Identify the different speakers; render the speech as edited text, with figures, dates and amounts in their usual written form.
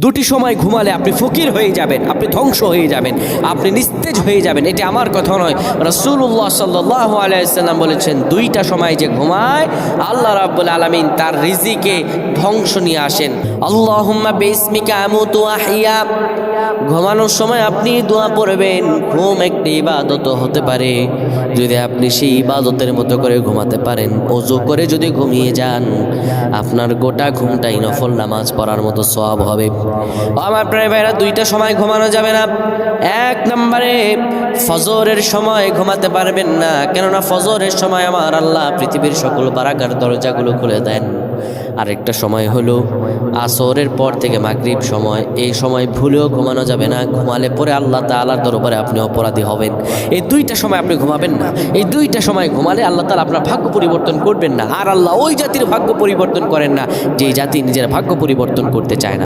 Speaker 1: দুটি সময় ঘুমালে আপনি ফকির হয়ে যাবেন, আপনি ধ্বংস হয়ে যাবেন, আপনি নিস্তেজ হয়ে যাবেন। এটা আমার কথা নয়, রাসূলুল্লাহ সাল্লাল্লাহু আলাইহি ওয়াসাল্লাম বলেছেন, দুইটা সময় যে ঘুমায় আল্লাহ রাব্বুল আলামিন তার রিজিকে ধ্বংস নিয়ে আসেন। আল্লাহুম্মা বিসমিকা আমুতু ওয়া আহইয়া। ঘুমানোর সময় আপনি দোয়া পড়বেন। ঘুম একটি ইবাদত হতে পারে, যদি আপনি সেই ইবাদতের মতো করে ঘুমাতে পারেন, ওযু করে যদি ঘুমিয়ে যান, আপনার গোটা ঘুমটাই নফল নামাজ পড়ার মতো সওয়াব হবে। আমার প্রিয় ভাইরা, দুইটা সময় ঘুমানো যাবে না। এক নম্বরে ফজরের সময় ঘুমাতে পারবেন না, কেননা ফজরের সময় আমার আল্লাহ পৃথিবীর সকল বারাকার দরজাগুলো খুলে দেন। আরেকটা সময় হলো আসরের পর থেকে মাগরিব সময়, এই সময় ভুলেও ঘুমানো যাবে না। ঘুমালে পরে আল্লাহ তাআলার দরবারে আপনি অপরাধী হবেন। এই দুইটা সময় আপনি ঘুমাবেন না। এই দুইটা সময় ঘুমালে আল্লাহ তাআলা আপনার ভাগ্য পরিবর্তন করবেন না। আর আল্লাহ ওই জাতির ভাগ্য পরিবর্তন করেন না যে জাতি নিজের ভাগ্য পরিবর্তন করতে চায় না।